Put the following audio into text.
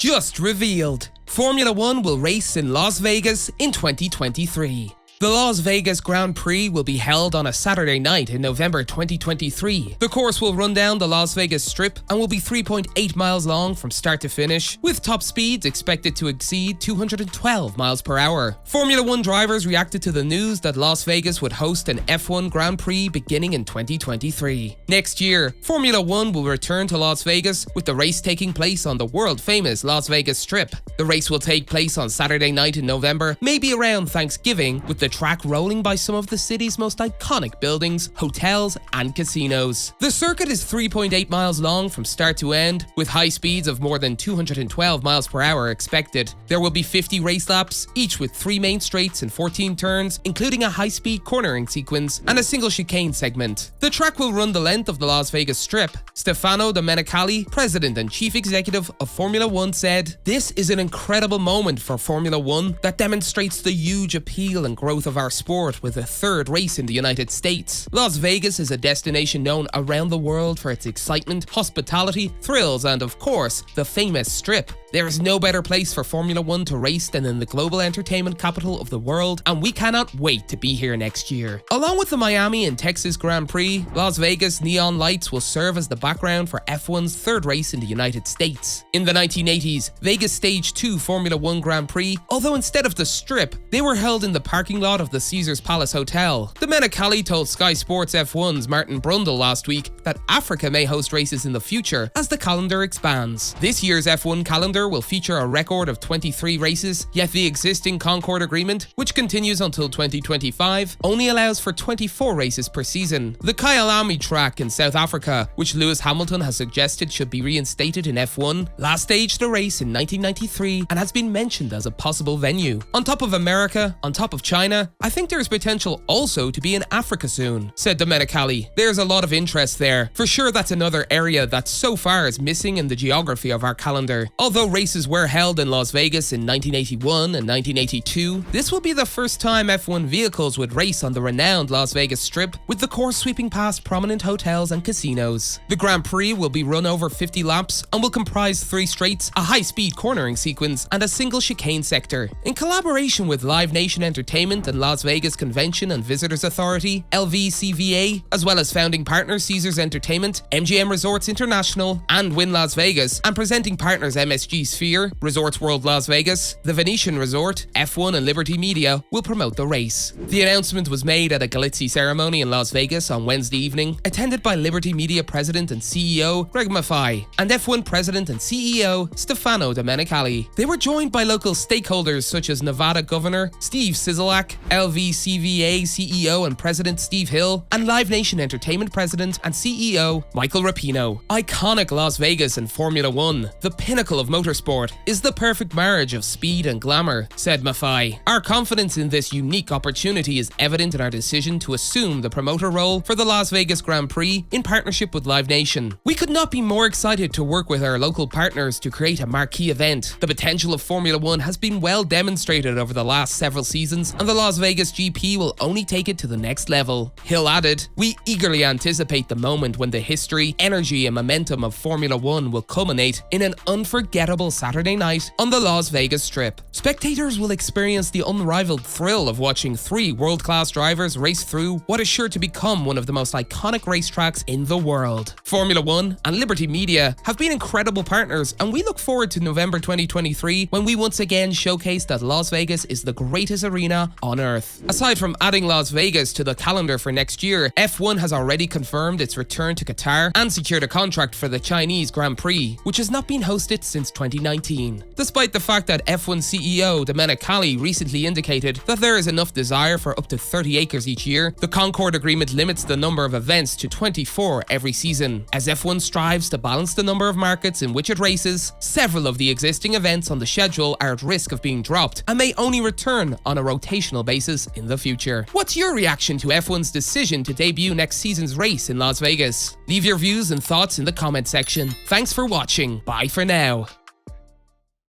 Just revealed. Formula 1 will race in Las Vegas in 2023. The Las Vegas Grand Prix will be held on a Saturday night in November 2023. The course will run down the Las Vegas Strip and will be 3.8 miles long from start to finish, with top speeds expected to exceed 212 miles per hour. Formula 1 drivers reacted to the news that Las Vegas would host an F1 Grand Prix beginning in 2023. Next year, Formula 1 will return to Las Vegas, with the race taking place on the world-famous Las Vegas Strip. The race will take place on Saturday night in November, maybe around Thanksgiving, with the track rolling by some of the city's most iconic buildings, hotels, and casinos. The circuit is 3.8 miles long from start to end, with high speeds of more than 212 miles per hour expected. There will be 50 race laps, each with 3 main straights and 14 turns, including a high-speed cornering sequence and a single chicane segment. The track will run the length of the Las Vegas Strip. Stefano Domenicali, president and chief executive of Formula 1, said, "This is an incredible moment for Formula 1 that demonstrates the huge appeal and growth of our sport with a third race in the United States. Las Vegas is a destination known around the world for its excitement, hospitality, thrills, and of course, the famous Strip. There is no better place for Formula 1 to race than in the global entertainment capital of the world, and we cannot wait to be here next year." Along with the Miami and Texas Grand Prix, Las Vegas neon lights will serve as the background for F1's third race in the United States. In the 1980s, Vegas Stage 2 Formula 1 Grand Prix, although instead of the Strip, they were held in the parking lot of the Caesars Palace Hotel. Domenicali told Sky Sports F1's Martin Brundle last week that Africa may host races in the future as the calendar expands. This year's F1 calendar will feature a record of 23 races, yet the existing Concord Agreement, which continues until 2025, only allows for 24 races per season. The Kyalami track in South Africa, which Lewis Hamilton has suggested should be reinstated in F1, last staged a race in 1993 and has been mentioned as a possible venue. On top of America, on top of China, I think there is potential also to be in Africa soon, said Domenicali. There's a lot of interest there. For sure, that's another area that so far is missing in the geography of our calendar. Although races were held in Las Vegas in 1981 and 1982, this will be the first time F1 vehicles would race on the renowned Las Vegas Strip, with the course sweeping past prominent hotels and casinos. The Grand Prix will be run over 50 laps and will comprise 3 straights, a high-speed cornering sequence, and a single chicane sector. In collaboration with Live Nation Entertainment and Las Vegas Convention and Visitors Authority, LVCVA, as well as founding partners Caesars Entertainment, MGM Resorts International, and Wynn Las Vegas, and presenting partners MSG Sphere, Resorts World Las Vegas, The Venetian Resort, F1 and Liberty Media will promote the race. The announcement was made at a Galizzi ceremony in Las Vegas on Wednesday evening, attended by Liberty Media President and CEO Greg Maffei and F1 President and CEO Stefano Domenicali. They were joined by local stakeholders such as Nevada Governor Steve Sisolak, LVCVA CEO and President Steve Hill, and Live Nation Entertainment President and CEO Michael Rapino. Iconic Las Vegas and Formula 1, the pinnacle of motorsport, is the perfect marriage of speed and glamour, said Maffei. Our confidence in this unique opportunity is evident in our decision to assume the promoter role for the Las Vegas Grand Prix in partnership with Live Nation. We could not be more excited to work with our local partners to create a marquee event. The potential of Formula 1 has been well demonstrated over the last several seasons, and the Las Vegas GP will only take it to the next level. Hill added, "We eagerly anticipate the moment when the history, energy, and momentum of Formula 1 will culminate in an unforgettable Saturday night on the Las Vegas Strip. Spectators will experience the unrivaled thrill of watching 3 world-class drivers race through what is sure to become one of the most iconic racetracks in the world." Formula 1 and Liberty Media have been incredible partners, and we look forward to November 2023 when we once again showcase that Las Vegas is the greatest arena on Earth. Aside from adding Las Vegas to the calendar for next year, F1 has already confirmed its return to Qatar and secured a contract for the Chinese Grand Prix, which has not been hosted since 2019. Despite the fact that F1 CEO Domenicali recently indicated that there is enough desire for up to 30 acres each year, the Concord Agreement limits the number of events to 24 every season. As F1 strives to balance the number of markets in which it races, several of the existing events on the schedule are at risk of being dropped and may only return on a rotational basis in the future. What's your reaction to F1's decision to debut next season's race in Las Vegas? Leave your views and thoughts in the comment section. Thanks for watching. Bye for now.